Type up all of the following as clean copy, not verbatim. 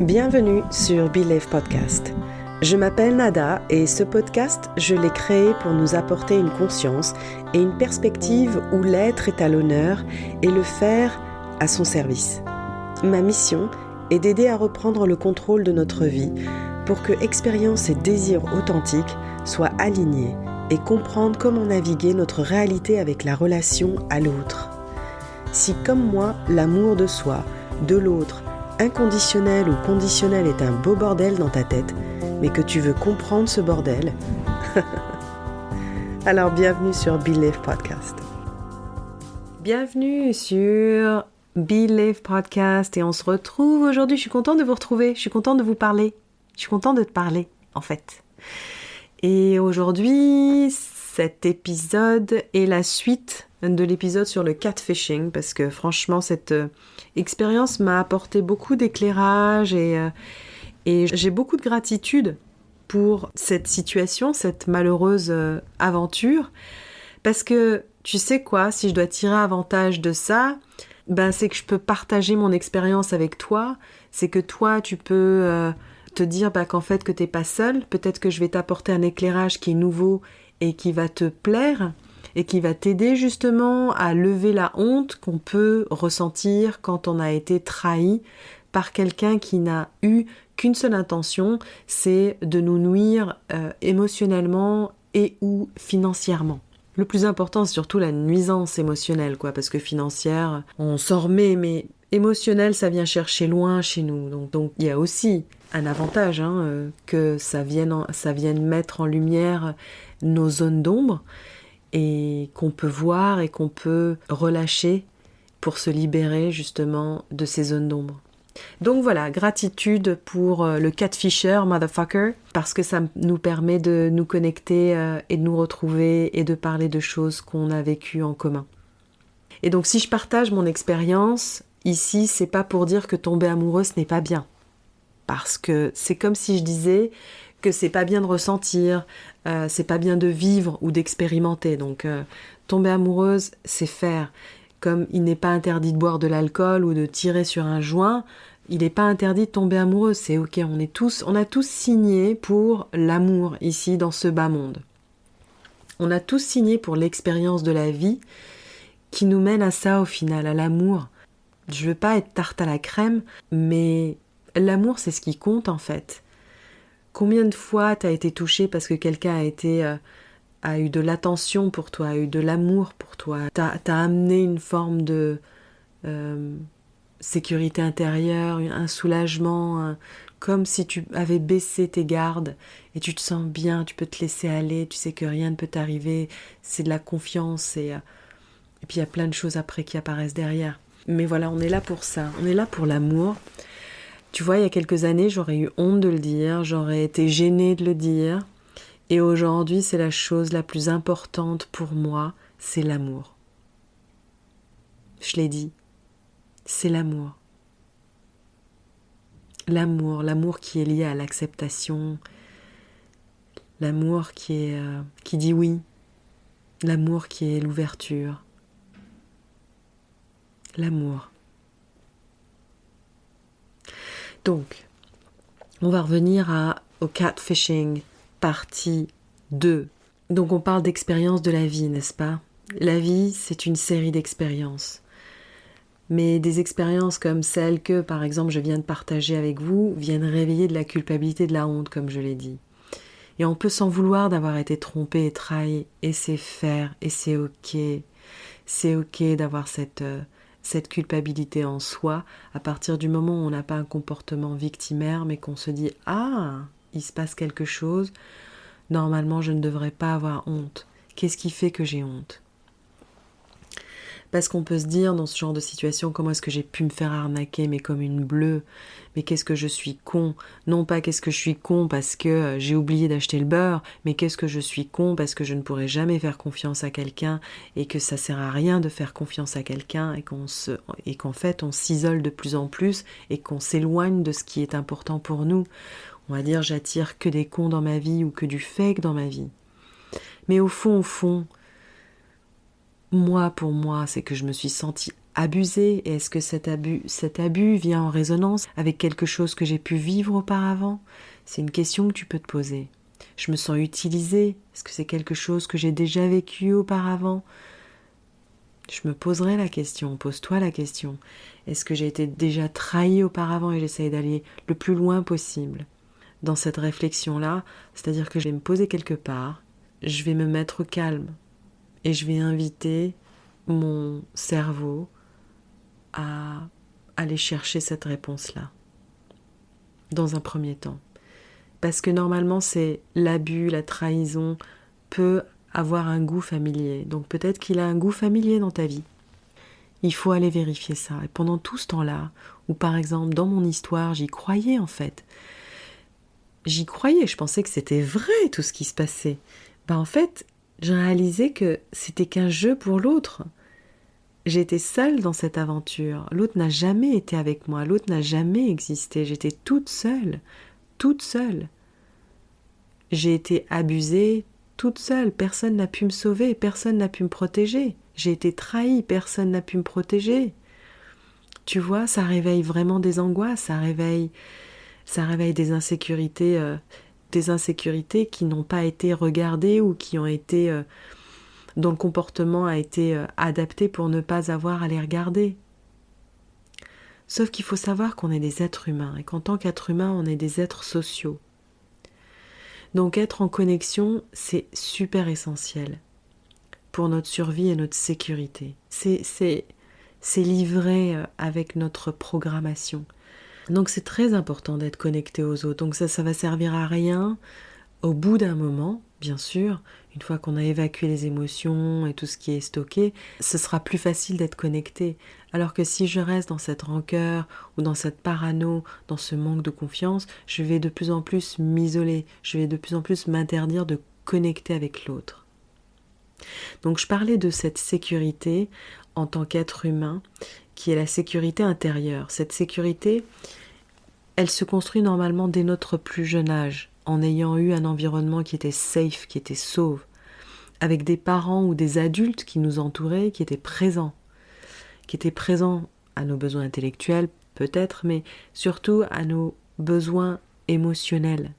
Bienvenue sur Believe Podcast. Je m'appelle Nada et ce podcast, je l'ai créé pour nous apporter une conscience et une perspective où l'être est à l'honneur et le faire à son service. Ma mission est d'aider à reprendre le contrôle de notre vie pour que expérience et désir authentiques soient alignés et comprendre comment naviguer notre réalité avec la relation à l'autre. Si comme moi, l'amour de soi, de l'autre, inconditionnel ou conditionnel est un beau bordel dans ta tête, mais que tu veux comprendre ce bordel, alors bienvenue sur Believe Podcast. Bienvenue sur Believe Podcast et on se retrouve aujourd'hui. Je suis contente de vous retrouver, je suis contente de vous parler, je suis contente de te parler en fait. Et aujourd'hui, cet épisode est la suite de l'épisode sur le catfishing parce que franchement, cette expérience m'a apporté beaucoup d'éclairage et j'ai beaucoup de gratitude pour cette situation, cette malheureuse aventure. Parce que, tu sais quoi, si je dois tirer avantage de ça, c'est que je peux partager mon expérience avec toi. C'est que toi, tu peux te dire qu'en fait, que t'es pas seul. Peut-être que je vais t'apporter un éclairage qui est nouveau et qui va te plaire et qui va t'aider justement à lever la honte qu'on peut ressentir quand on a été trahi par quelqu'un qui n'a eu qu'une seule intention, c'est de nous nuire émotionnellement et ou financièrement. Le plus important, c'est surtout la nuisance émotionnelle, parce que financière, on s'en remet, mais émotionnel, ça vient chercher loin chez nous. Donc il y a aussi un avantage que ça vienne mettre en lumière nos zones d'ombre et qu'on peut voir et qu'on peut relâcher pour se libérer justement de ces zones d'ombre. Donc voilà, gratitude pour le catfisher, motherfucker, parce que ça nous permet de nous connecter et de nous retrouver et de parler de choses qu'on a vécues en commun. Et donc si je partage mon expérience, ici, c'est pas pour dire que tomber amoureux, ce n'est pas bien. Parce que c'est comme si je disais que c'est pas bien de ressentir, c'est pas bien de vivre ou d'expérimenter. Donc tomber amoureuse, c'est faire. Comme il n'est pas interdit de boire de l'alcool ou de tirer sur un joint, il n'est pas interdit de tomber amoureux. C'est ok, on a tous signé pour l'amour ici dans ce bas monde. On a tous signé pour l'expérience de la vie qui nous mène à ça au final, à l'amour. Je veux pas être tarte à la crème, mais l'amour c'est ce qui compte en fait. Combien de fois t'as été touché parce que quelqu'un a eu de l'attention pour toi, a eu de l'amour pour toi, t'as amené une forme de sécurité intérieure, un soulagement, comme si tu avais baissé tes gardes et tu te sens bien, tu peux te laisser aller, tu sais que rien ne peut t'arriver, c'est de la confiance et puis il y a plein de choses après qui apparaissent derrière. Mais voilà, on est là pour ça, on est là pour l'amour. Tu vois, il y a quelques années, j'aurais eu honte de le dire, j'aurais été gênée de le dire. Et aujourd'hui, c'est la chose la plus importante pour moi, c'est l'amour. Je l'ai dit, c'est l'amour. L'amour qui est lié à l'acceptation, l'amour qui dit oui, l'amour qui est l'ouverture, l'amour. Donc, on va revenir au catfishing, partie 2. Donc on parle d'expérience de la vie, n'est-ce pas ? La vie, c'est une série d'expériences. Mais des expériences comme celles que, par exemple, je viens de partager avec vous, viennent réveiller de la culpabilité, de la honte, comme je l'ai dit. Et on peut s'en vouloir d'avoir été trompé et trahi, et c'est faire, et c'est ok. C'est ok d'avoir cette culpabilité en soi, à partir du moment où on n'a pas un comportement victimaire, mais qu'on se dit « Ah, il se passe quelque chose, normalement je ne devrais pas avoir honte. Qu'est-ce qui fait que j'ai honte ?» Parce qu'on peut se dire dans ce genre de situation, comment est-ce que j'ai pu me faire arnaquer, mais comme une bleue, mais qu'est-ce que je suis con. Non pas qu'est-ce que je suis con parce que j'ai oublié d'acheter le beurre, mais qu'est-ce que je suis con parce que je ne pourrai jamais faire confiance à quelqu'un et que ça sert à rien de faire confiance à quelqu'un et qu'en fait on s'isole de plus en plus et qu'on s'éloigne de ce qui est important pour nous. On va dire j'attire que des cons dans ma vie ou que du fake dans ma vie. Mais au fond, moi, pour moi, c'est que je me suis sentie abusé? Et est-ce que cet abus vient en résonance avec quelque chose que j'ai pu vivre auparavant? C'est une question que tu peux te poser. Je me sens utilisée. Est-ce que c'est quelque chose que j'ai déjà vécu auparavant? Je me poserai la question, pose-toi la question. Est-ce que j'ai été déjà trahi auparavant et j'essaye d'aller le plus loin possible dans cette réflexion-là? C'est-à-dire que je vais me poser quelque part, je vais me mettre au calme et je vais inviter mon cerveau à aller chercher cette réponse-là, dans un premier temps. Parce que normalement, c'est l'abus, la trahison peut avoir un goût familier. Donc peut-être qu'il a un goût familier dans ta vie. Il faut aller vérifier ça. Et pendant tout ce temps-là, ou par exemple dans mon histoire, j'y croyais en fait. J'y croyais, je pensais que c'était vrai tout ce qui se passait. En fait, j'ai réalisé que c'était qu'un jeu pour l'autre. J'étais seule dans cette aventure. L'autre n'a jamais été avec moi, l'autre n'a jamais existé. J'étais toute seule. J'ai été abusée toute seule. Personne n'a pu me sauver, personne n'a pu me protéger. J'ai été trahie, personne n'a pu me protéger. Tu vois, ça réveille vraiment des angoisses, ça réveille des insécurités qui n'ont pas été regardées ou qui ont été dont le comportement a été adapté pour ne pas avoir à les regarder. Sauf qu'il faut savoir qu'on est des êtres humains et qu'en tant qu'être humain, on est des êtres sociaux. Donc être en connexion, c'est super essentiel pour notre survie et notre sécurité. C'est livré avec notre programmation. Donc c'est très important d'être connecté aux autres. Donc ça va servir à rien au bout d'un moment, bien sûr, une fois qu'on a évacué les émotions et tout ce qui est stocké, ce sera plus facile d'être connecté. Alors que si je reste dans cette rancœur ou dans cette parano, dans ce manque de confiance, je vais de plus en plus m'isoler, je vais de plus en plus m'interdire de connecter avec l'autre. Donc je parlais de cette sécurité en tant qu'être humain, qui est la sécurité intérieure. Cette sécurité, elle se construit normalement dès notre plus jeune âge, en ayant eu un environnement qui était safe, qui était sauve, avec des parents ou des adultes qui nous entouraient, qui étaient présents à nos besoins intellectuels peut-être, mais surtout à nos besoins émotionnels.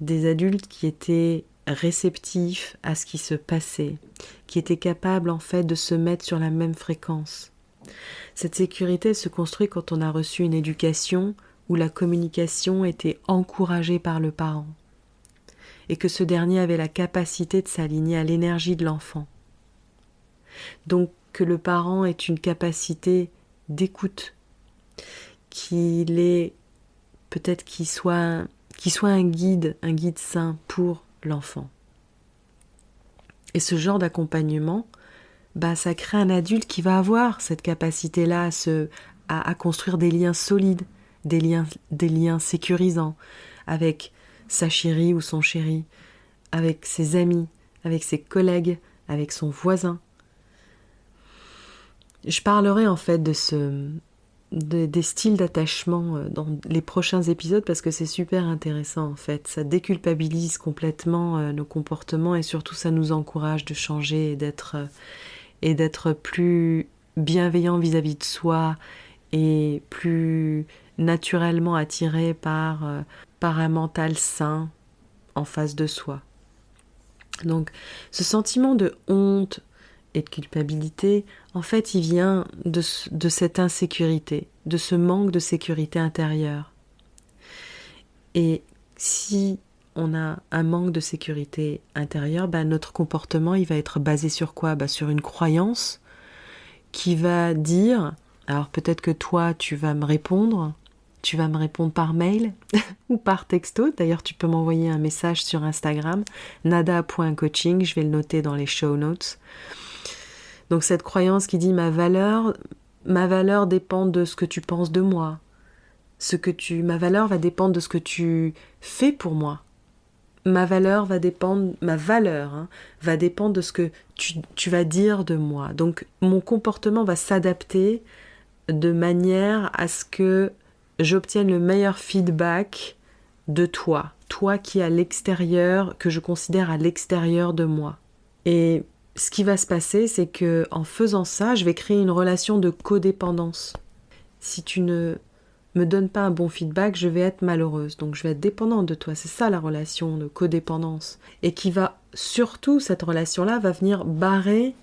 Des adultes qui étaient réceptifs à ce qui se passait, qui étaient capables en fait de se mettre sur la même fréquence. Cette sécurité se construit quand on a reçu une éducation où la communication était encouragée par le parent et que ce dernier avait la capacité de s'aligner à l'énergie de l'enfant. Donc que le parent ait une capacité d'écoute, qu'il soit un guide sain pour l'enfant. Et ce genre d'accompagnement, ça crée un adulte qui va avoir cette capacité-là à construire des liens solides, des liens sécurisants avec sa chérie ou son chéri, avec ses amis, avec ses collègues, avec son voisin. Je parlerai en fait des styles d'attachement dans les prochains épisodes parce que c'est super intéressant en fait. Ça déculpabilise complètement nos comportements et surtout ça nous encourage de changer et d'être plus bienveillant vis-à-vis de soi et plus naturellement attiré par un mental sain en face de soi. Donc ce sentiment de honte et de culpabilité, en fait, il vient de cette insécurité, de ce manque de sécurité intérieure. Et si on a un manque de sécurité intérieure, notre comportement, il va être basé sur quoi ? Sur une croyance qui va dire, alors peut-être que toi, tu vas me répondre par mail ou par texto. D'ailleurs, tu peux m'envoyer un message sur Instagram, nada.coaching, je vais le noter dans les show notes. Donc cette croyance qui dit ma valeur dépend de ce que tu penses de moi. Ma valeur va dépendre de ce que tu fais pour moi. Ma valeur va dépendre de ce que tu vas dire de moi. Donc mon comportement va s'adapter de manière à ce que j'obtienne le meilleur feedback de toi qui est à l'extérieur, que je considère à l'extérieur de moi. Et ce qui va se passer, c'est que en faisant ça, je vais créer une relation de codépendance. Si tu ne me donnes pas un bon feedback, je vais être malheureuse. Donc je vais être dépendante de toi. C'est ça la relation de codépendance. Et qui va, surtout, cette relation-là va venir barrer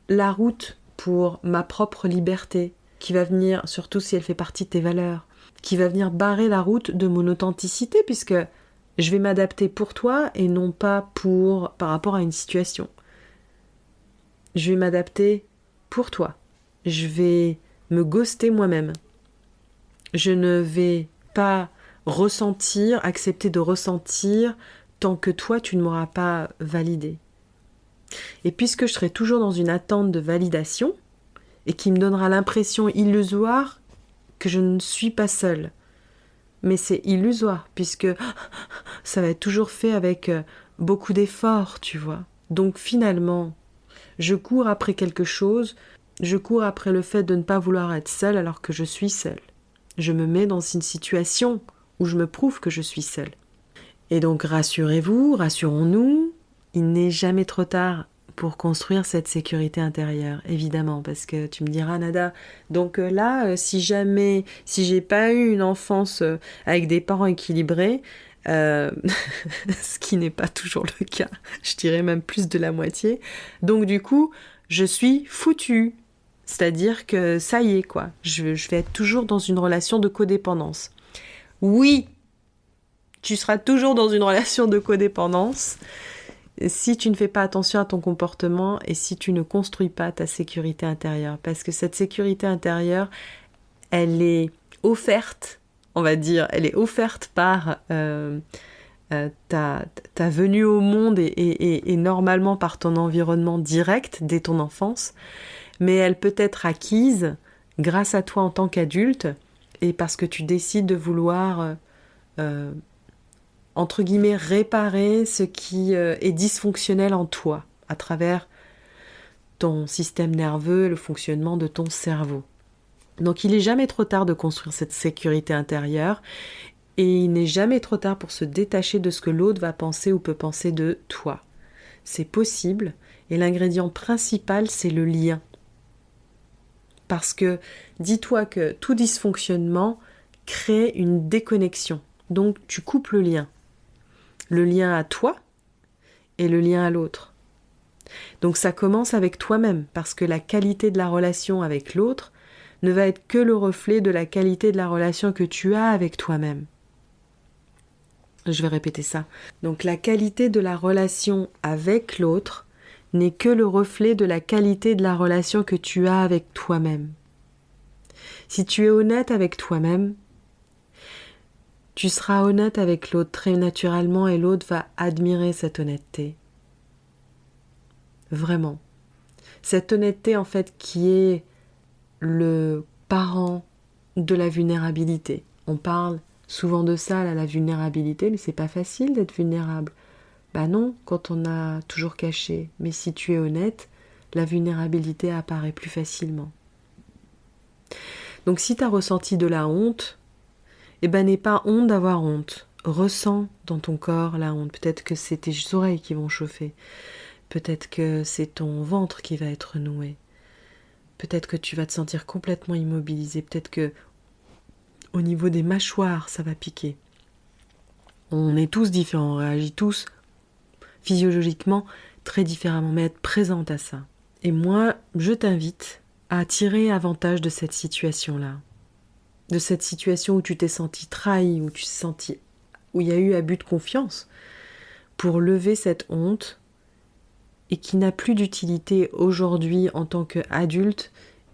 la route pour ma propre liberté. Qui va venir, surtout si elle fait partie de tes valeurs, qui va venir barrer la route de mon authenticité, puisque je vais m'adapter pour toi et non pas par rapport à une situation. Je vais m'adapter pour toi. Je vais me ghoster moi-même. Je ne vais pas accepter de ressentir tant que toi tu ne m'auras pas validé. Et puisque je serai toujours dans une attente de validation et qui me donnera l'impression illusoire que je ne suis pas seule, mais c'est illusoire puisque ça va être toujours fait avec beaucoup d'efforts, tu vois. Donc finalement, je cours après quelque chose, je cours après le fait de ne pas vouloir être seule alors que je suis seule. Je me mets dans une situation où je me prouve que je suis seule. Et donc rassurez-vous, rassurons-nous, il n'est jamais trop tard pour construire cette sécurité intérieure, évidemment, parce que tu me diras, Nada, donc là, si j'ai pas eu une enfance avec des parents équilibrés, ce qui n'est pas toujours le cas, je dirais même plus de la moitié, donc du coup, je suis foutue. C'est-à-dire que ça y est, quoi. Je vais être toujours dans une relation de codépendance. Oui, tu seras toujours dans une relation de codépendance si tu ne fais pas attention à ton comportement et si tu ne construis pas ta sécurité intérieure. Parce que cette sécurité intérieure, elle est offerte, on va dire, elle est offerte par ta venue au monde et normalement par ton environnement direct dès ton enfance. Mais elle peut être acquise grâce à toi en tant qu'adulte et parce que tu décides de vouloir, entre guillemets, réparer ce qui est dysfonctionnel en toi à travers ton système nerveux, le fonctionnement de ton cerveau. Donc il n'est jamais trop tard de construire cette sécurité intérieure et il n'est jamais trop tard pour se détacher de ce que l'autre va penser ou peut penser de toi. C'est possible et l'ingrédient principal, c'est le lien. Parce que dis-toi que tout dysfonctionnement crée une déconnexion. Donc tu coupes le lien. Le lien à toi et le lien à l'autre. Donc ça commence avec toi-même parce que la qualité de la relation avec l'autre ne va être que le reflet de la qualité de la relation que tu as avec toi-même. Je vais répéter ça. Donc la qualité de la relation avec l'autre n'est que le reflet de la qualité de la relation que tu as avec toi-même. Si tu es honnête avec toi-même, tu seras honnête avec l'autre très naturellement et l'autre va admirer cette honnêteté. Vraiment. Cette honnêteté en fait qui est le parent de la vulnérabilité. On parle souvent de ça, la vulnérabilité, mais c'est pas facile d'être vulnérable. Bah non, quand on a toujours caché. Mais si tu es honnête, la vulnérabilité apparaît plus facilement. Donc si tu as ressenti de la honte, eh ben n'aie pas honte d'avoir honte. Ressens dans ton corps la honte. Peut-être que c'est tes oreilles qui vont chauffer. Peut-être que c'est ton ventre qui va être noué. Peut-être que tu vas te sentir complètement immobilisé. Peut-être que au niveau des mâchoires, ça va piquer. On est tous différents, on réagit tous physiologiquement très différemment, mais être présente à ça. Et moi, je t'invite à tirer avantage de cette situation-là. De cette situation où tu t'es senti trahi, où il y a eu abus de confiance, pour lever cette honte et qui n'a plus d'utilité aujourd'hui en tant qu'adulte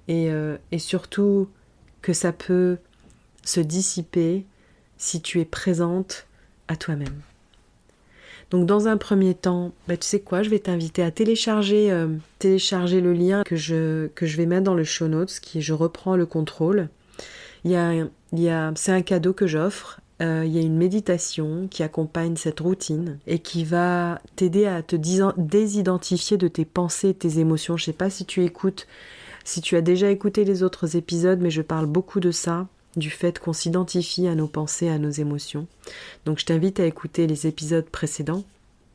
et surtout que ça peut se dissiper si tu es présente à toi-même. Donc dans un premier temps, tu sais quoi, je vais t'inviter à télécharger le lien que je vais mettre dans le show notes, qui est Je reprends le contrôle. C'est un cadeau que j'offre. Il y a une méditation qui accompagne cette routine et qui va t'aider à te désidentifier de tes pensées et tes émotions. Je ne sais pas si tu as déjà écouté les autres épisodes, mais je parle beaucoup de ça, du fait qu'on s'identifie à nos pensées, à nos émotions. Donc je t'invite à écouter les épisodes précédents.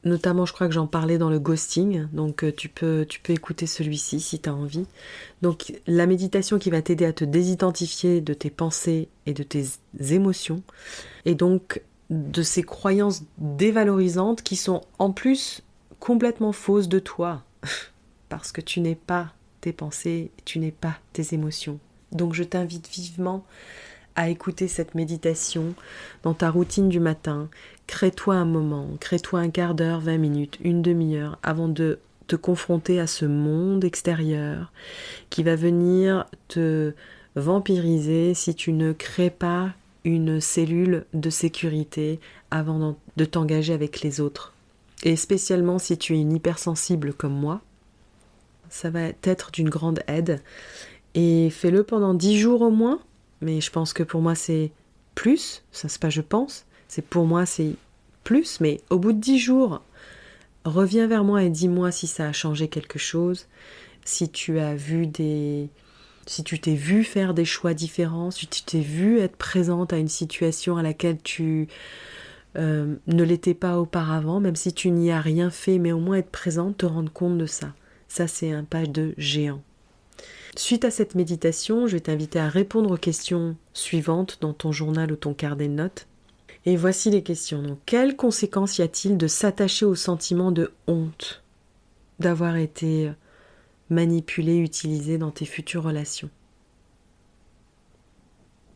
Notamment, je crois que j'en parlais dans le ghosting, donc tu peux écouter celui-ci si tu as envie. Donc la méditation qui va t'aider à te désidentifier de tes pensées et de tes émotions, et donc de ces croyances dévalorisantes qui sont en plus complètement fausses de toi, parce que tu n'es pas tes pensées, tu n'es pas tes émotions. Donc je t'invite vivement à écouter cette méditation dans ta routine du matin. Crée-toi un moment, crée-toi un quart d'heure, 20 minutes, une demi-heure avant de te confronter à ce monde extérieur qui va venir te vampiriser si tu ne crées pas une cellule de sécurité avant de t'engager avec les autres. Et spécialement si tu es une hypersensible comme moi, ça va être d'une grande aide. Et fais-le pendant 10 jours au moins. Mais je pense que pour moi c'est plus, ça c'est pas je pense, c'est pour moi c'est plus, mais au bout de 10 jours, reviens vers moi et dis-moi si ça a changé quelque chose, si tu t'es vu faire des choix différents, si tu t'es vu être présente à une situation à laquelle tu ne l'étais pas auparavant, même si tu n'y as rien fait, mais au moins être présente, te rendre compte de ça. Ça c'est un pas de géant. Suite à cette méditation, je vais t'inviter à répondre aux questions suivantes dans ton journal ou ton carnet de notes. Et voici les questions. Donc, quelles conséquences y a-t-il de s'attacher au sentiment de honte d'avoir été manipulé, utilisé dans tes futures relations?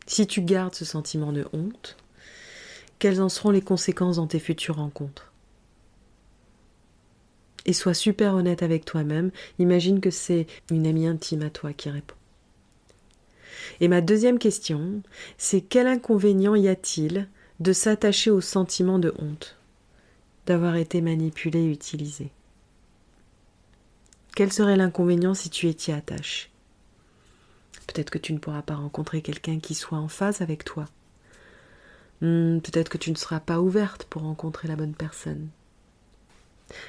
Si tu gardes ce sentiment de honte, quelles en seront les conséquences dans tes futures rencontres? Et sois super honnête avec toi-même. Imagine que c'est une amie intime à toi qui répond. Et ma deuxième question, c'est quel inconvénient y a-t-il de s'attacher au sentiment de honte d'avoir été manipulé et utilisé? Quel serait l'inconvénient si tu t'y attaches? Peut-être que tu ne pourras pas rencontrer quelqu'un qui soit en phase avec toi. Peut-être que tu ne seras pas ouverte pour rencontrer la bonne personne.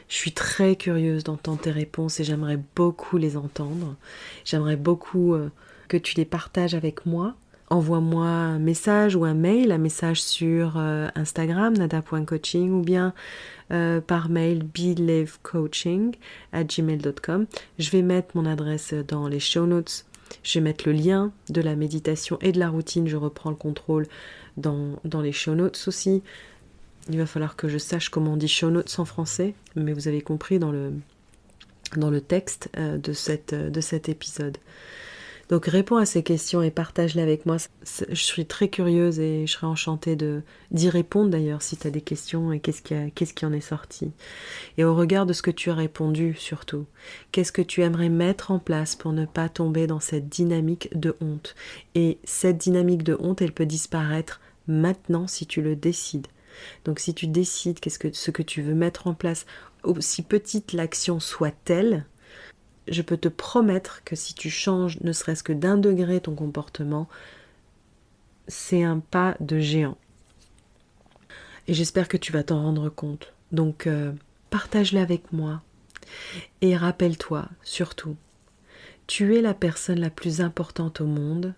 Je suis très curieuse d'entendre tes réponses et j'aimerais beaucoup les entendre. J'aimerais beaucoup que tu les partages avec moi. Envoie-moi un message ou un message sur Instagram, nada.coaching, ou bien par mail belivecoaching@gmail.com. Je vais mettre mon adresse dans les show notes. Je vais mettre le lien de la méditation et de la routine. Je reprends le contrôle dans les show notes aussi. Il va falloir que je sache comment on dit show notes en français, mais vous avez compris dans le texte de cet épisode. Donc réponds à ces questions et partage-les avec moi. Je suis très curieuse et je serais enchantée d'y répondre d'ailleurs si tu as des questions et qu'est-ce qui en est sorti. Et au regard de ce que tu as répondu surtout, qu'est-ce que tu aimerais mettre en place pour ne pas tomber dans cette dynamique de honte? Et cette dynamique de honte, elle peut disparaître maintenant si tu le décides. Donc si tu décides ce que tu veux mettre en place, aussi petite l'action soit-elle, je peux te promettre que si tu changes ne serait-ce que d'1 degré ton comportement, c'est un pas de géant. Et j'espère que tu vas t'en rendre compte. Donc partage-le avec moi. Et rappelle-toi surtout, tu es la personne la plus importante au monde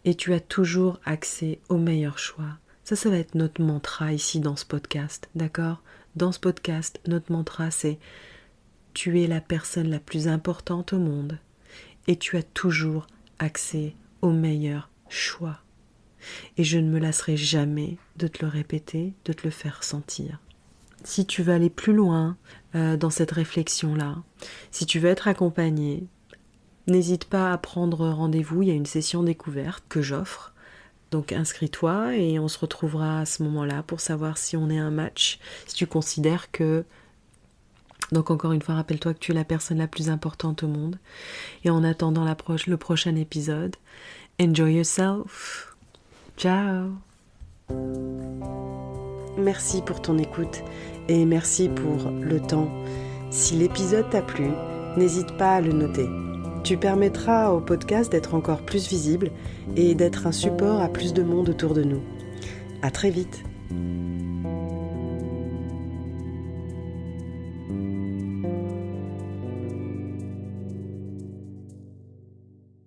et tu as toujours accès aux meilleurs choix. Ça va être notre mantra ici dans ce podcast, d'accord? Dans ce podcast, notre mantra c'est « Tu es la personne la plus importante au monde et tu as toujours accès aux meilleurs choix. » Et je ne me lasserai jamais de te le répéter, de te le faire sentir. Si tu veux aller plus loin dans cette réflexion-là, si tu veux être accompagné, n'hésite pas à prendre rendez-vous, il y a une session découverte que j'offre. Donc inscris-toi et on se retrouvera à ce moment-là pour savoir si on est un match, si tu considères que... Donc encore une fois, rappelle-toi que tu es la personne la plus importante au monde. Et en attendant le prochain épisode, enjoy yourself. Ciao. Merci pour ton écoute et merci pour le temps. Si l'épisode t'a plu, n'hésite pas à le noter. Tu permettras au podcast d'être encore plus visible et d'être un support à plus de monde autour de nous. À très vite.